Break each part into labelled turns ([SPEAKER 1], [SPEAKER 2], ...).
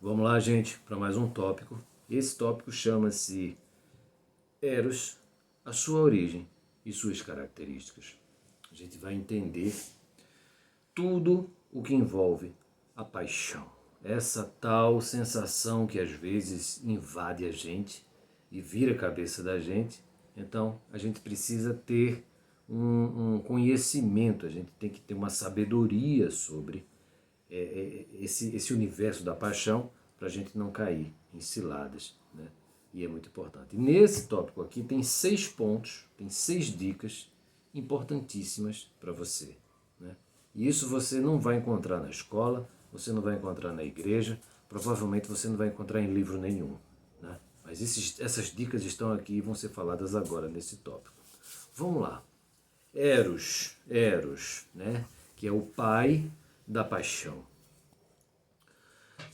[SPEAKER 1] Vamos lá, gente, para mais um tópico. Esse tópico chama-se Eros, a sua origem e suas características. A gente vai entender tudo o que envolve a paixão. Essa tal sensação que às vezes invade a gente e vira a cabeça da gente. Então, a gente precisa ter um conhecimento, a gente tem que ter uma sabedoria sobre esse universo da paixão para a gente não cair em ciladas, né? E é muito importante. E nesse tópico aqui tem 6 pontos, tem 6 dicas importantíssimas para você, né? E isso você não vai encontrar na escola, você não vai encontrar na igreja, provavelmente você não vai encontrar em livro nenhum, né? Mas essas dicas estão aqui e vão ser faladas agora nesse tópico. Vamos lá. Eros, né? Que é o pai da paixão.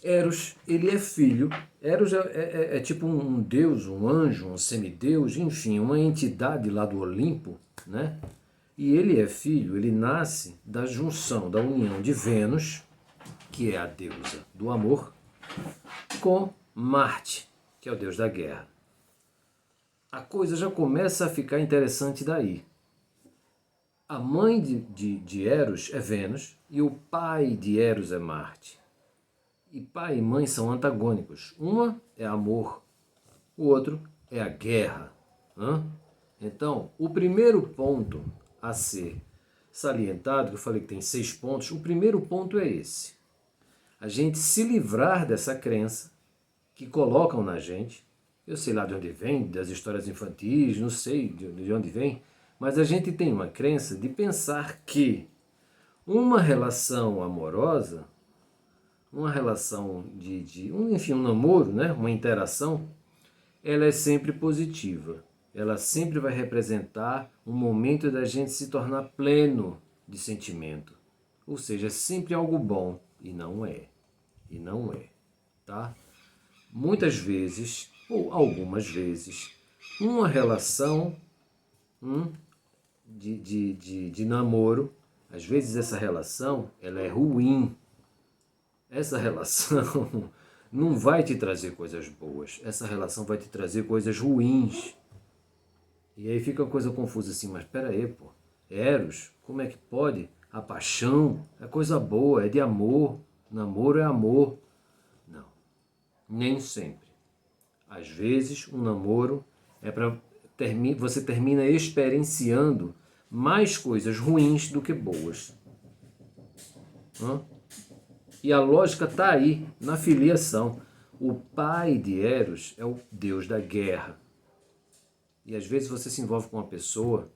[SPEAKER 1] Eros, ele é filho. Eros é tipo um deus, um anjo, um semideus, enfim, uma entidade lá do Olimpo, né? E ele é filho, ele nasce da junção, da união de Vênus, que é a deusa do amor, com Marte, que é o deus da guerra. A coisa já começa a ficar interessante daí. A mãe de Eros é Vênus e o pai de Eros é Marte. E pai e mãe são antagônicos. Uma é amor, o outro é a guerra. Então, o primeiro ponto a ser salientado, que eu falei que tem 6 pontos, o primeiro ponto é esse. A gente se livrar dessa crença que colocam na gente. Eu sei lá de onde vem, das histórias infantis, não sei de onde vem, mas a gente tem uma crença de pensar que uma relação amorosa, uma relação enfim, um namoro, né, uma interação, ela é sempre positiva. Ela sempre vai representar um momento da gente se tornar pleno de sentimento. Ou seja, é sempre algo bom. E não é. E não é. Tá? Muitas vezes, ou algumas vezes, uma relação de namoro, às vezes essa relação ela é ruim. Essa relação não vai te trazer coisas boas. Essa relação vai te trazer coisas ruins. E aí fica uma coisa confusa assim, mas espera aí, pô. Eros, como é que pode? A paixão é coisa boa, é de amor. Namoro é amor. Não, nem sempre. Às vezes um namoro é para você termina experienciando mais coisas ruins do que boas. E a lógica está aí, na filiação. O pai de Eros é o deus da guerra. E às vezes você se envolve com uma pessoa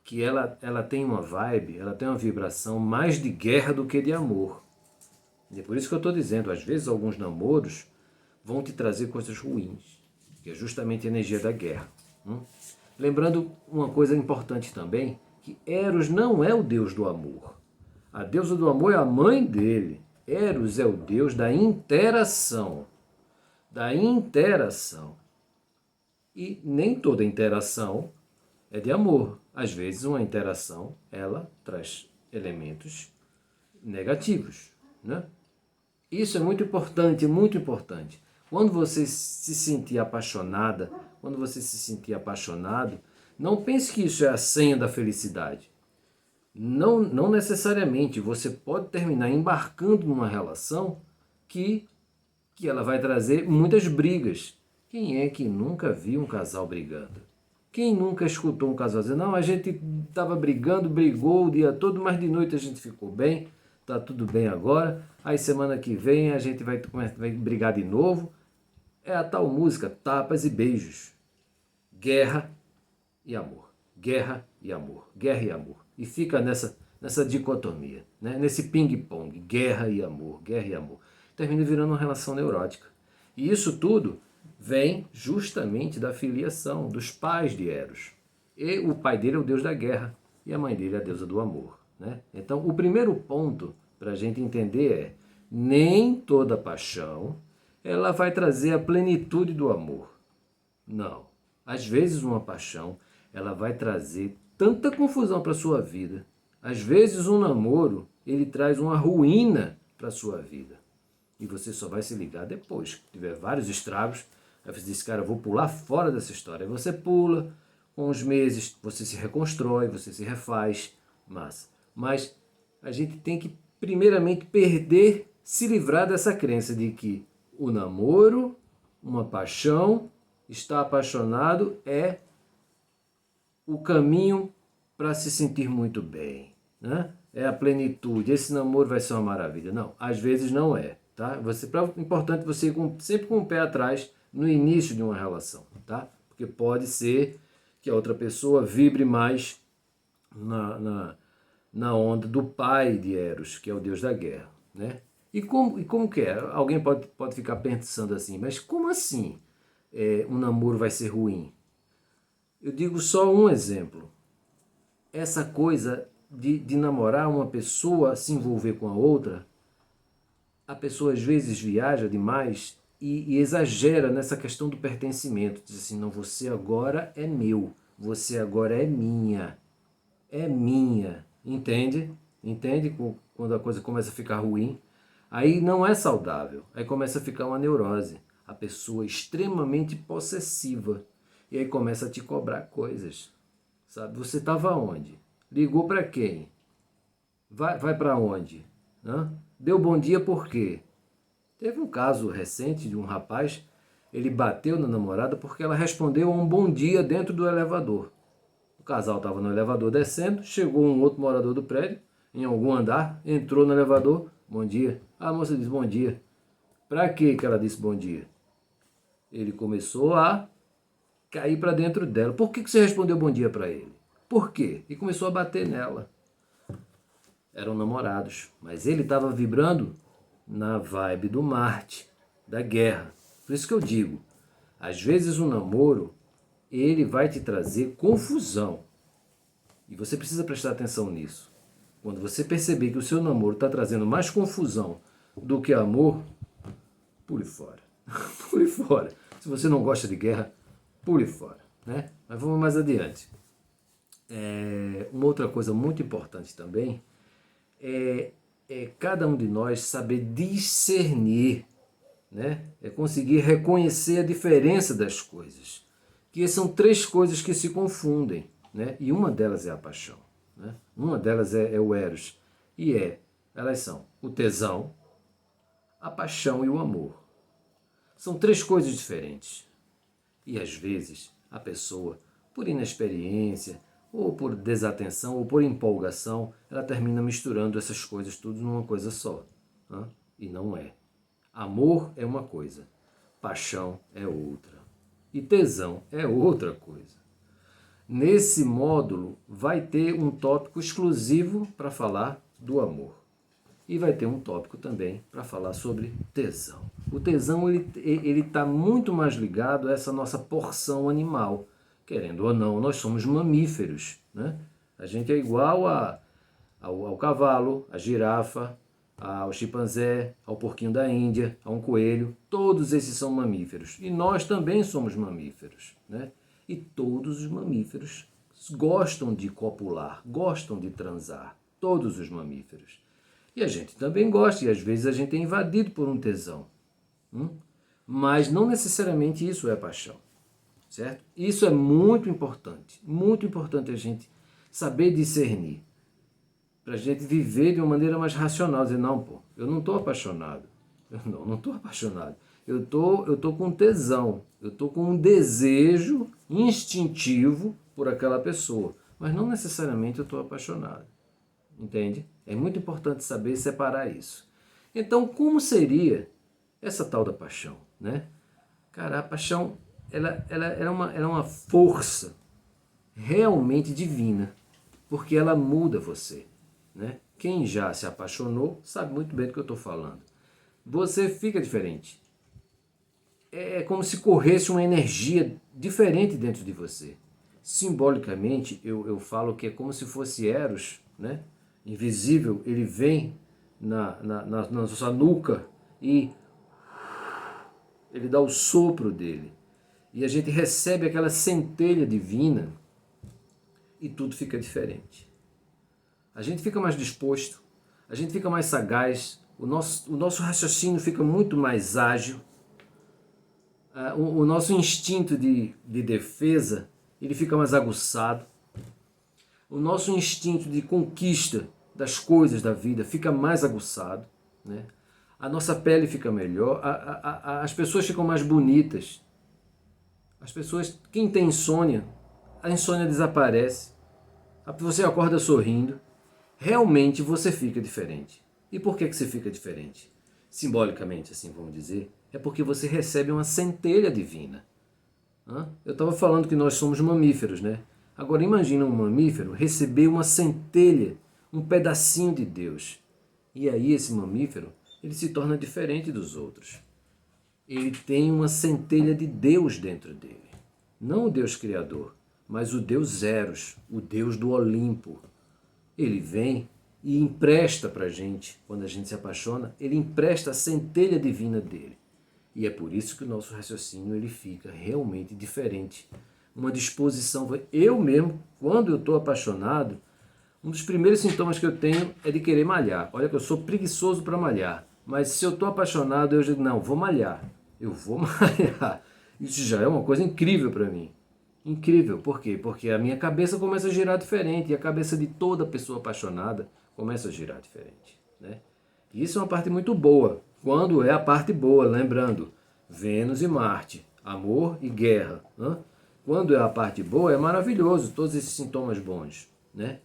[SPEAKER 1] que ela tem uma vibe, ela tem uma vibração mais de guerra do que de amor. E é por isso que eu estou dizendo, às vezes alguns namoros vão te trazer coisas ruins, que é justamente a energia da guerra. Lembrando uma coisa importante também, que Eros não é o deus do amor. A deusa do amor é a mãe dele. Eros é o deus da interação. Da interação. E nem toda interação é de amor. Às vezes uma interação, ela traz elementos negativos, né? Isso é muito importante, muito importante. Quando você se sentir apaixonada, quando você se sentir apaixonado, não pense que isso é a senha da felicidade. Não necessariamente. Você pode terminar embarcando numa relação que ela vai trazer muitas brigas. Quem é que nunca viu um casal brigando? Quem nunca escutou um casal dizer, não, a gente estava brigando, brigou o dia todo, mas de noite a gente ficou bem, tá tudo bem agora, aí semana que vem a gente vai brigar de novo. É a tal música, tapas e beijos. Guerra e amor. Guerra e amor. Guerra e amor. E fica nessa dicotomia, né? Nesse ping-pong, guerra e amor, guerra e amor. Termina virando uma relação neurótica. E isso tudo vem justamente da filiação dos pais de Eros. E o pai dele é o deus da guerra e a mãe dele é a deusa do amor, né? Então, o primeiro ponto para a gente entender é: nem toda paixão ela vai trazer a plenitude do amor. Não. Às vezes uma paixão ela vai trazer tanta confusão para a sua vida. Às vezes um namoro ele traz uma ruína para a sua vida. E você só vai se ligar depois, que tiver vários estragos. Aí você diz, cara, eu vou pular fora dessa história. Aí você pula, com os meses, você se reconstrói, você se refaz. Massa. Mas a gente tem que, primeiramente, se livrar dessa crença de que o namoro, uma paixão, estar apaixonado é o caminho para se sentir muito bem, né? É a plenitude, esse namoro vai ser uma maravilha. Não, às vezes não é, tá? Importante você ir sempre com o pé atrás no início de uma relação, tá? Porque pode ser que a outra pessoa vibre mais na onda do pai de Eros, que é o deus da guerra, né? E como que é? Alguém pode ficar pensando assim, mas como assim um namoro vai ser ruim? Eu digo só um exemplo. Essa coisa de namorar uma pessoa, se envolver com a outra, a pessoa às vezes viaja demais e exagera nessa questão do pertencimento. Diz assim, não, você agora é meu, você agora é minha. É minha. Entende? Entende quando a coisa começa a ficar ruim? Aí não é saudável. Aí começa a ficar uma neurose. A pessoa extremamente possessiva. E aí começa a te cobrar coisas. Sabe? Você estava onde? Ligou para quem? Vai para onde? Hã? Deu bom dia por quê? Teve um caso recente de um rapaz, ele bateu na namorada porque ela respondeu a um bom dia dentro do elevador. O casal estava no elevador descendo, chegou um outro morador do prédio, em algum andar, entrou no elevador, bom dia. A moça disse bom dia. Para que ela disse bom dia? Ele começou a cair para dentro dela. Por que você respondeu bom dia para ele? Por quê? E começou a bater nela. Eram namorados, mas ele estava vibrando na vibe do Marte, da guerra. Por isso que eu digo, às vezes o namoro, ele vai te trazer confusão. E você precisa prestar atenção nisso. Quando você perceber que o seu namoro está trazendo mais confusão do que amor, pule fora. Pule fora. Se você não gosta de guerra, pule fora, né? Mas vamos mais adiante. Uma outra coisa muito importante também é cada um de nós saber discernir, né? É conseguir reconhecer a diferença das coisas. Que são três coisas que se confundem, né? E uma delas é a paixão, né? Uma delas é o Eros. Elas são o tesão, a paixão e o amor. São três coisas diferentes. E às vezes a pessoa, por inexperiência, ou por desatenção, ou por empolgação, ela termina misturando essas coisas tudo numa coisa só. Né? E não é. Amor é uma coisa, paixão é outra. E tesão é outra coisa. Nesse módulo vai ter um tópico exclusivo para falar do amor. E vai ter um tópico também para falar sobre tesão. O tesão ele está muito mais ligado a essa nossa porção animal. Querendo ou não, nós somos mamíferos, né? A gente é igual ao cavalo, à girafa, ao chimpanzé, ao porquinho da Índia, a um coelho. Todos esses são mamíferos. E nós também somos mamíferos, né? E todos os mamíferos gostam de copular, gostam de transar. Todos os mamíferos. E a gente também gosta, e às vezes a gente é invadido por um tesão. Mas não necessariamente isso é paixão, certo? Isso é muito importante a gente saber discernir, para a gente viver de uma maneira mais racional, dizer, não, pô, eu não estou apaixonado, eu não estou apaixonado, eu tô com tesão, eu estou com um desejo instintivo por aquela pessoa, mas não necessariamente eu estou apaixonado. Entende? É muito importante saber separar isso. Então, como seria essa tal da paixão, né? Cara, a paixão, ela é uma força realmente divina, porque ela muda você, né? Quem já se apaixonou sabe muito bem do que eu estou falando. Você fica diferente. É como se corresse uma energia diferente dentro de você. Simbolicamente, eu falo que é como se fosse Eros, né? Invisível, ele vem na nossa nuca e ele dá o sopro dele. E a gente recebe aquela centelha divina e tudo fica diferente. A gente fica mais disposto, a gente fica mais sagaz, o nosso raciocínio fica muito mais ágil, o nosso instinto de defesa ele fica mais aguçado, o nosso instinto de conquista das coisas da vida fica mais aguçado, né? A nossa pele fica melhor, as pessoas ficam mais bonitas, as pessoas, quem tem insônia, a insônia desaparece, você acorda sorrindo, realmente você fica diferente. E por que você fica diferente? Simbolicamente, assim vamos dizer, é porque você recebe uma centelha divina. Eu estava falando que nós somos mamíferos, né? Agora imagina um mamífero receber uma centelha, um pedacinho de Deus. E aí esse mamífero, ele se torna diferente dos outros. Ele tem uma centelha de Deus dentro dele. Não o Deus Criador, mas o Deus Eros, o Deus do Olimpo. Ele vem e empresta para a gente, quando a gente se apaixona, ele empresta a centelha divina dele. E é por isso que o nosso raciocínio ele fica realmente diferente. Uma disposição. Eu mesmo, quando eu estou apaixonado, um dos primeiros sintomas que eu tenho é de querer malhar. Olha que eu sou preguiçoso para malhar, mas se eu estou apaixonado, eu digo, não, vou malhar. Eu vou malhar. Isso já é uma coisa incrível para mim. Incrível, por quê? Porque a minha cabeça começa a girar diferente e a cabeça de toda pessoa apaixonada começa a girar diferente, né? E isso é uma parte muito boa, quando é a parte boa, lembrando, Vênus e Marte, amor e guerra. Quando é a parte boa, é maravilhoso, todos esses sintomas bons, né?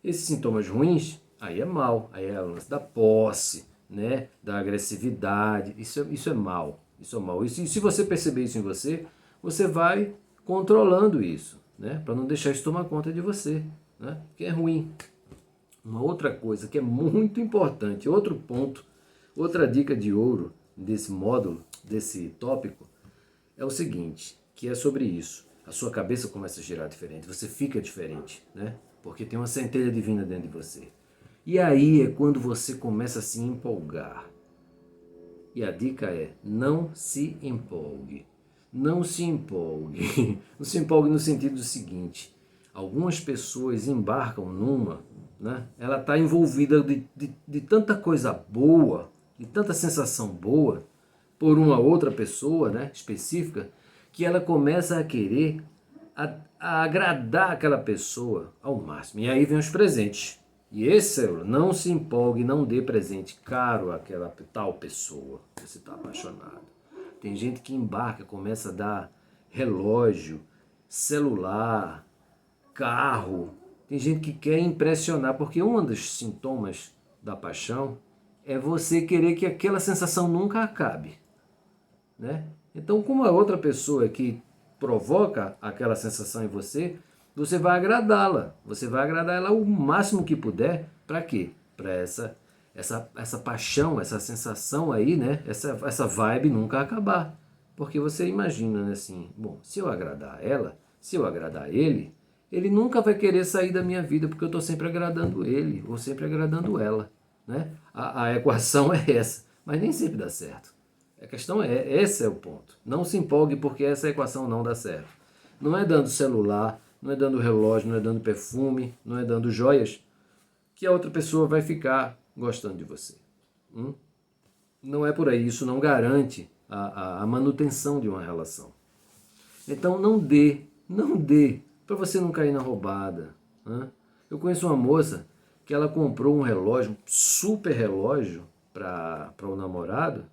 [SPEAKER 1] Esses sintomas ruins, aí é mal, aí é o lance da posse, né? Da agressividade, isso é mal, isso é mal. E se você perceber isso em você, você vai controlando isso, né? Para não deixar isso tomar conta de você, né? Que é ruim. Uma outra coisa que é muito importante, outro ponto, outra dica de ouro desse módulo, desse tópico, é o seguinte, que é sobre isso. A sua cabeça começa a girar diferente, você fica diferente, né? Porque tem uma centelha divina dentro de você. E aí é quando você começa a se empolgar. E a dica é, não se empolgue. Não se empolgue. Não se empolgue no sentido do seguinte, algumas pessoas embarcam numa, né? Ela está envolvida de tanta coisa boa, de tanta sensação boa, por uma outra pessoa, né, específica, que ela começa a querer a agradar aquela pessoa ao máximo. E aí vem os presentes. E esse, não se empolgue, não dê presente caro àquela tal pessoa que você está apaixonado. Tem gente que embarca, começa a dar relógio, celular, carro. Tem gente que quer impressionar, porque um dos sintomas da paixão é você querer que aquela sensação nunca acabe, né? Então, como a outra pessoa que provoca aquela sensação em você, você vai agradá-la. Você vai agradar ela o máximo que puder. Para quê? Para essa paixão, essa sensação aí, né? Essa vibe nunca acabar. Porque você imagina, né, assim, bom, se eu agradar ela, se eu agradar ele nunca vai querer sair da minha vida, porque eu estou sempre agradando ele, ou sempre agradando ela, né? A equação é essa, mas nem sempre dá certo. A questão esse é o ponto. Não se empolgue porque essa equação não dá certo. Não é dando celular, não é dando relógio, não é dando perfume, não é dando joias, que a outra pessoa vai ficar gostando de você. Não é por aí, isso não garante a manutenção de uma relação. Então não dê, para você não cair na roubada. Eu conheço uma moça que ela comprou um relógio, um super relógio, para o namorado,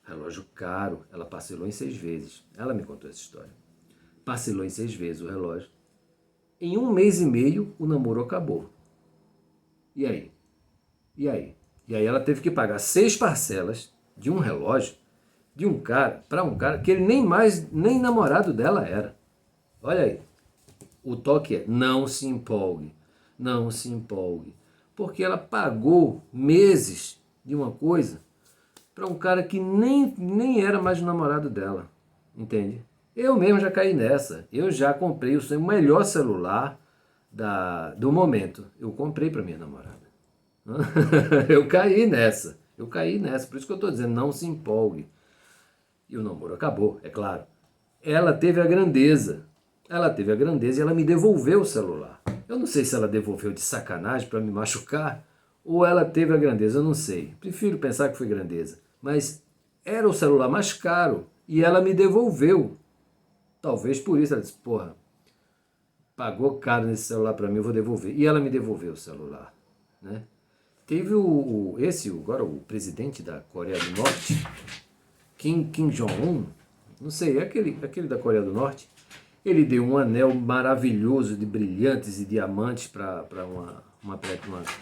[SPEAKER 1] relógio caro, ela parcelou em 6 vezes. Ela me contou essa história. Parcelou em 6 vezes o relógio. Em 1 mês e meio, o namoro acabou. E aí? E aí ela teve que pagar 6 parcelas de um relógio de um cara, para um cara que ele nem namorado dela era. Olha aí. O toque é, não se empolgue. Não se empolgue. Porque ela pagou meses de uma coisa para um cara que nem era mais o namorado dela. Entende? Eu mesmo já caí nessa. Eu já comprei o melhor celular do momento. Eu comprei para minha namorada. Eu caí nessa. Por isso que eu estou dizendo, não se empolgue. E o namoro acabou, é claro. Ela teve a grandeza e ela me devolveu o celular. Eu não sei se ela devolveu de sacanagem para me machucar ou ela teve a grandeza, eu não sei. Prefiro pensar que foi grandeza. Mas era o celular mais caro e ela me devolveu. Talvez por isso ela disse, porra, pagou caro nesse celular para mim, eu vou devolver. E ela me devolveu o celular, né? Teve agora o presidente da Coreia do Norte, Kim Jong-un, não sei, aquele da Coreia do Norte, ele deu um anel maravilhoso de brilhantes e diamantes para uma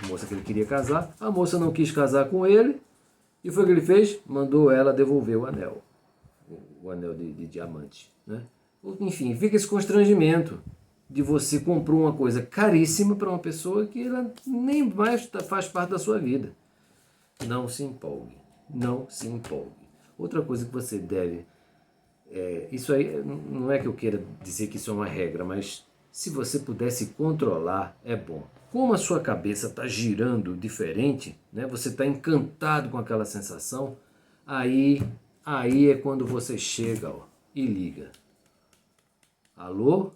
[SPEAKER 1] moça que ele queria casar. A moça não quis casar com ele, e foi o que ele fez? Mandou ela devolver o anel de diamante, né? Enfim, fica esse constrangimento de você comprar uma coisa caríssima para uma pessoa que ela nem mais faz parte da sua vida. Não se empolgue, não se empolgue. Outra coisa que você deve, isso aí não é que eu queira dizer que isso é uma regra, mas se você pudesse controlar, é bom. Como a sua cabeça está girando diferente, né? Você está encantado com aquela sensação, aí é quando você chega, ó, e liga. Alô?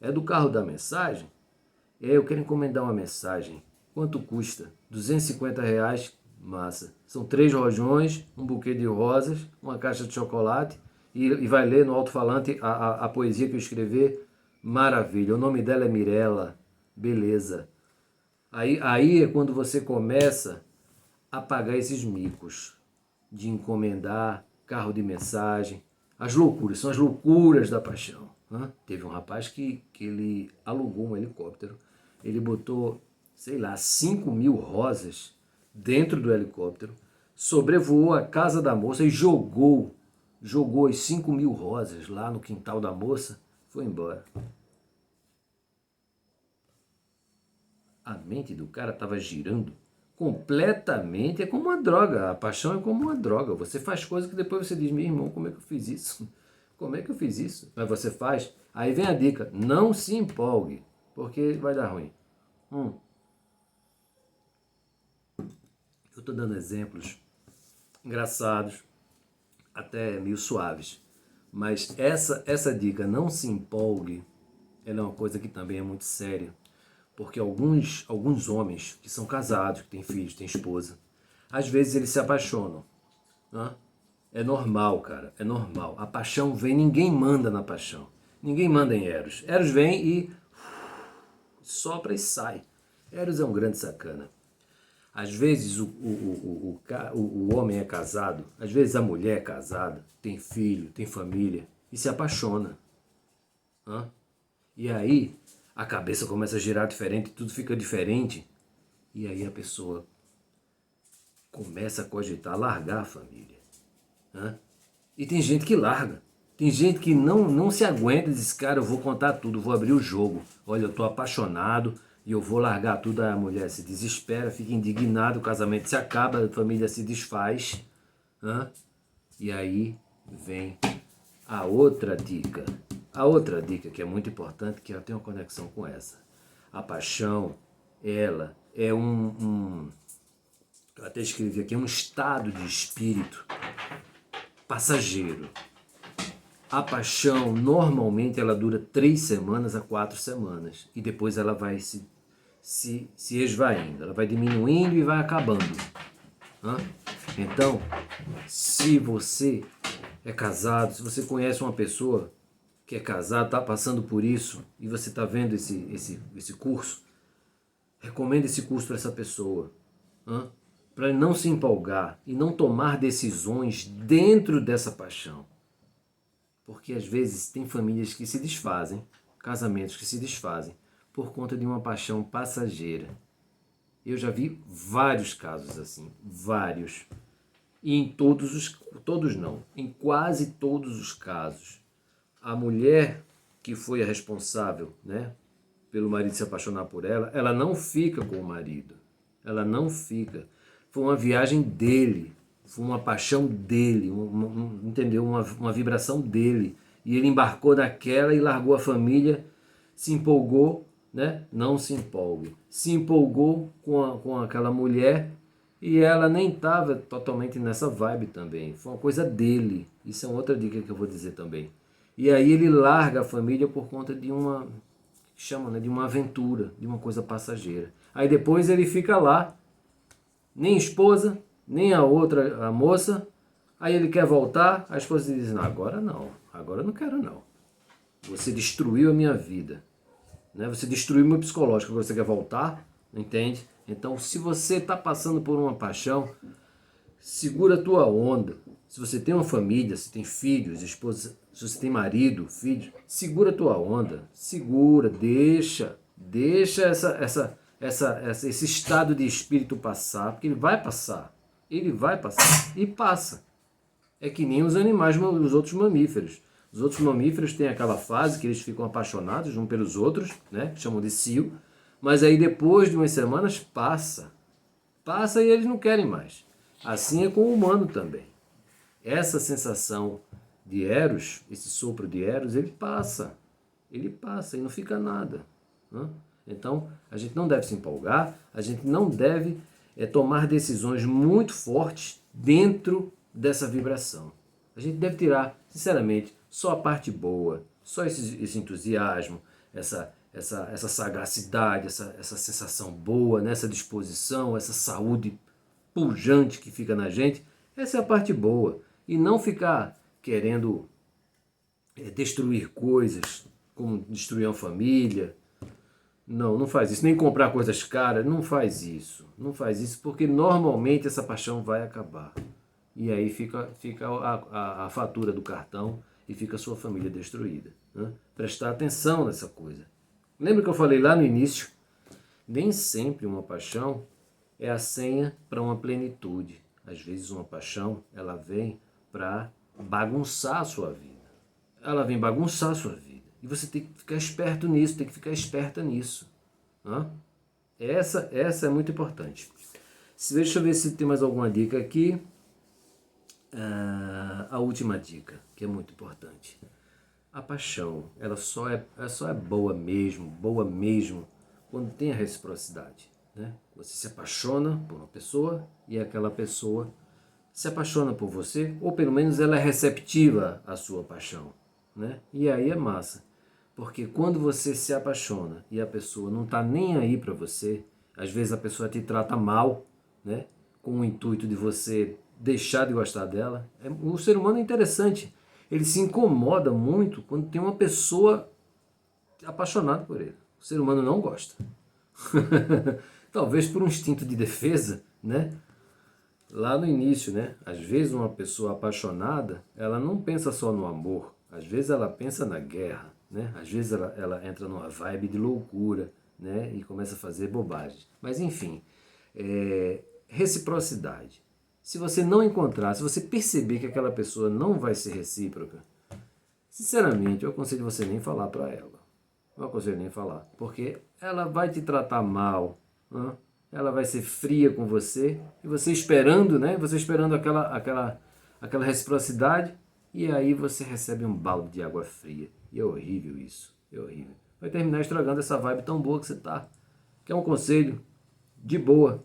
[SPEAKER 1] É do carro da mensagem? Eu quero encomendar uma mensagem. Quanto custa? R$ 250, massa. São 3 rojões, um buquê de rosas, uma caixa de chocolate e vai ler no alto-falante a poesia que eu escrever. Maravilha. O nome dela é Mirella. Beleza. Aí é quando você começa a pagar esses micos de encomendar carro de mensagem. As loucuras, são as loucuras da paixão. Teve um rapaz que ele alugou um helicóptero, ele botou, sei lá, 5.000 rosas dentro do helicóptero, sobrevoou a casa da moça e jogou as 5.000 rosas lá no quintal da moça, foi embora. A mente do cara estava girando completamente, é como uma droga, a paixão é como uma droga, você faz coisas que depois você diz, meu irmão, como é que eu fiz isso? Como é que eu fiz isso? Mas você faz. Aí vem a dica, não se empolgue, porque vai dar ruim. Eu estou dando exemplos engraçados, até meio suaves. Mas essa dica, não se empolgue, ela é uma coisa que também é muito séria. Porque alguns homens que são casados, que têm filhos, têm esposa, às vezes eles se apaixonam. Né? É normal, cara, é normal. A paixão vem, ninguém manda na paixão. Ninguém manda em Eros. Eros vem e sopra e sai. Eros é um grande sacana. Às vezes o homem é casado, às vezes a mulher é casada, tem filho, tem família e se apaixona. E aí a cabeça começa a girar diferente, tudo fica diferente. E aí a pessoa começa a cogitar largar a família. E tem gente que larga. Tem gente que não se aguenta e diz, cara, eu vou contar tudo, vou abrir o jogo. Olha, eu estou apaixonado e eu vou largar tudo. A mulher se desespera, fica indignada, o casamento se acaba, a família se desfaz. E aí vem a outra dica. A outra dica que é muito importante, que ela tem uma conexão com essa. A paixão, ela é eu até escrevi aqui, é um estado de espírito passageiro. A paixão, normalmente, ela dura 3 semanas a 4 semanas. E depois ela vai se esvaindo. Ela vai diminuindo e vai acabando. Então, se você é casado, se você conhece uma pessoa que é casada, está passando por isso, e você está vendo esse curso, recomenda esse curso para essa pessoa. Para ele não se empolgar e não tomar decisões dentro dessa paixão. Porque às vezes tem famílias que se desfazem, casamentos que se desfazem, por conta de uma paixão passageira. Eu já vi vários casos assim, vários. E em em quase todos os casos, a mulher que foi a responsável, né, pelo marido se apaixonar por ela, ela não fica com o marido. Ela não fica. Foi uma viagem dele. Foi uma paixão dele, entendeu? Uma vibração dele. E ele embarcou naquela e largou a família, se empolgou, né? Não se empolgue. Se empolgou com aquela mulher e ela nem estava totalmente nessa vibe também. Foi uma coisa dele. Isso é outra dica que eu vou dizer também. E aí ele larga a família por conta de de uma aventura, de uma coisa passageira. Aí depois ele fica lá, nem esposa, nem a outra, a moça. Aí ele quer voltar, a esposa diz, não, agora eu não quero não. Você destruiu a minha vida, né? Você destruiu o meu psicológico, agora você quer voltar, entende? Então, se você está passando por uma paixão, segura a tua onda. Se você tem uma família, se tem filhos, esposa, se você tem marido, filhos, segura a tua onda. Segura, deixa esse estado de espírito passar, porque ele vai passar. Ele vai passar e passa. É que nem os animais, os outros mamíferos. Os outros mamíferos têm aquela fase que eles ficam apaixonados uns pelos outros, né? Que chamam de cio. Mas aí depois de umas semanas passa. Passa e eles não querem mais. Assim é com o humano também. Essa sensação de Eros, esse sopro de Eros, ele passa e não fica nada. Né? Então, a gente não deve se empolgar, a gente não deve tomar decisões muito fortes dentro dessa vibração. A gente deve tirar, sinceramente, só a parte boa, só esse entusiasmo, essa sagacidade, essa sensação boa, né? Essa disposição, essa saúde pujante que fica na gente. Essa é a parte boa. E não ficar querendo destruir coisas, como destruir uma família. Não faz isso. Nem comprar coisas caras, não faz isso. Não faz isso porque normalmente essa paixão vai acabar. E aí fica a fatura do cartão e fica a sua família destruída. Né? Prestar atenção nessa coisa. Lembra que eu falei lá no início? Nem sempre uma paixão é a senha para uma plenitude. Às vezes uma paixão, ela vem para bagunçar a sua vida. Ela vem bagunçar a sua vida. E você tem que ficar esperto nisso, tem que ficar esperta nisso. Né? Essa é muito importante. Deixa eu ver se tem mais alguma dica aqui. A última dica, que é muito importante. A paixão, ela só é boa mesmo, quando tem a reciprocidade. Né? Você se apaixona por uma pessoa e aquela pessoa se apaixona por você, ou pelo menos ela é receptiva à sua paixão. Né? E aí é massa, porque quando você se apaixona e a pessoa não está nem aí para você, às vezes a pessoa te trata mal, né? Com o intuito de você deixar de gostar dela. O ser humano é interessante, ele se incomoda muito quando tem uma pessoa apaixonada por ele. O ser humano não gosta. Talvez por um instinto de defesa, né? Lá no início, né? Às vezes uma pessoa apaixonada, ela não pensa só no amor, às vezes ela pensa na guerra, né? Às vezes ela entra numa vibe de loucura, né? E começa a fazer bobagem. Mas enfim, reciprocidade. Se você não encontrar, se você perceber que aquela pessoa não vai ser recíproca, sinceramente, eu aconselho você nem falar para ela. Não aconselho nem falar, porque ela vai te tratar mal, né? Ela vai ser fria com você, e você esperando, né? Você esperando aquela reciprocidade, e aí você recebe um balde de água fria. E é horrível isso, é horrível. Vai terminar estragando essa vibe tão boa que você tá. Que é um conselho de boa.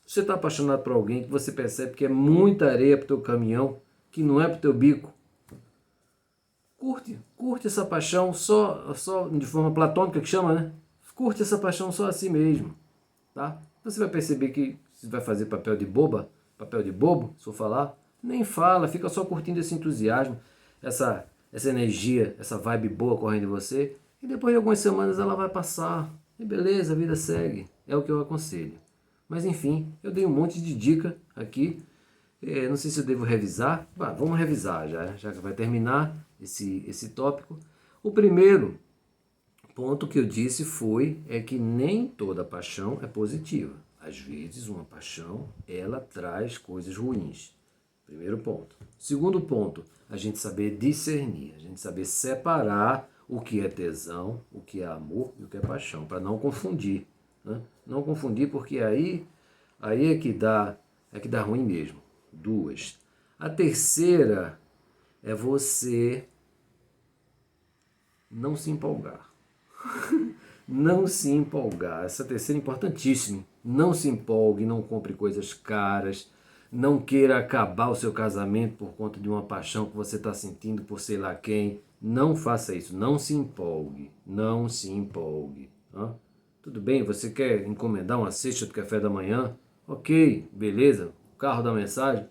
[SPEAKER 1] Se você está apaixonado por alguém que você percebe que é muita areia pro teu caminhão, que não é pro teu bico, curte essa paixão só de forma platônica que chama, né? Curte essa paixão só assim mesmo, tá? Você vai perceber que você vai fazer papel de bobo, se for falar, nem fala, fica só curtindo esse entusiasmo, essa energia, essa vibe boa correndo em você, e depois de algumas semanas ela vai passar, e beleza, a vida segue, é o que eu aconselho. Mas enfim, eu dei um monte de dica aqui, não sei se eu devo revisar, vamos revisar já que vai terminar esse tópico. O primeiro ponto que eu disse é que nem toda paixão é positiva. Às vezes uma paixão, ela traz coisas ruins. Primeiro ponto. Segundo ponto, a gente saber discernir, a gente saber separar o que é tesão, o que é amor e o que é paixão, para não confundir. Né? Não confundir, porque aí é que dá ruim mesmo. 2. A terceira é você não se empolgar. Não se empolgar. Essa terceira é importantíssima. Não se empolgue, não compre coisas caras, não queira acabar o seu casamento por conta de uma paixão que você está sentindo por sei lá quem. Não faça isso. Não se empolgue. Não se empolgue. Tudo bem, você quer encomendar uma cesta de café da manhã? Ok, beleza, o carro da mensagem,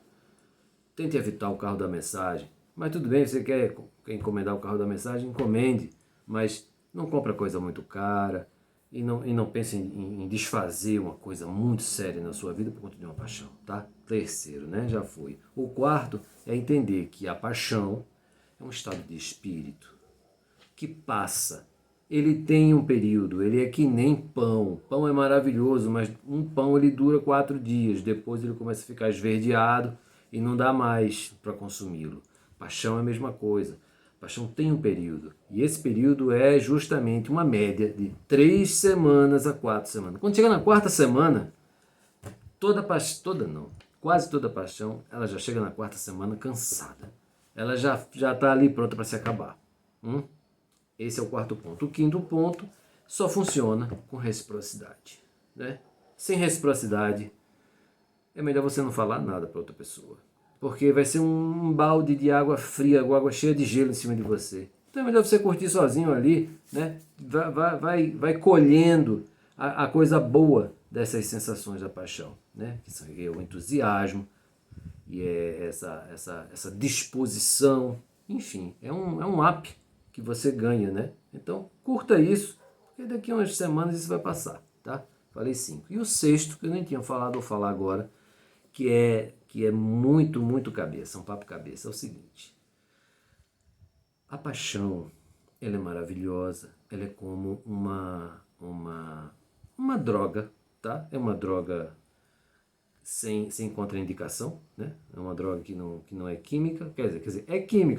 [SPEAKER 1] tente evitar o carro da mensagem. Mas tudo bem, você quer encomendar o carro da mensagem, encomende, mas não compra coisa muito cara e não pense em desfazer uma coisa muito séria na sua vida por conta de uma paixão, tá? Terceiro, né? Já foi. O quarto é entender que a paixão é um estado de espírito que passa. Ele tem um período, ele é que nem pão. Pão é maravilhoso, mas um pão ele dura 4 dias, depois ele começa a ficar esverdeado e não dá mais para consumi-lo. Paixão é a mesma coisa. Paixão tem um período, e esse período é justamente uma média de 3 semanas a 4 semanas. Quando chega na quarta semana, toda paixão, toda não, quase toda paixão, ela já chega na quarta semana cansada. Ela já está ali pronta para se acabar. Esse é o quarto ponto. O quinto ponto só funciona com reciprocidade, né? Sem reciprocidade, é melhor você não falar nada para outra pessoa, porque vai ser um balde de água fria, água cheia de gelo em cima de você. Então é melhor você curtir sozinho ali, né? Vai colhendo a coisa boa dessas sensações da paixão, né? Que são o entusiasmo e é essa disposição, enfim, é um up que você ganha, né? Então, curta isso, porque daqui a umas semanas isso vai passar, tá? Falei 5. E o sexto, que eu nem tinha falado, vou falar agora, que é muito, muito cabeça, um papo cabeça, é o seguinte. A paixão, ela é maravilhosa, ela é como uma droga, tá? É uma droga sem contraindicação, né? É uma droga que não é química, quer dizer, é química,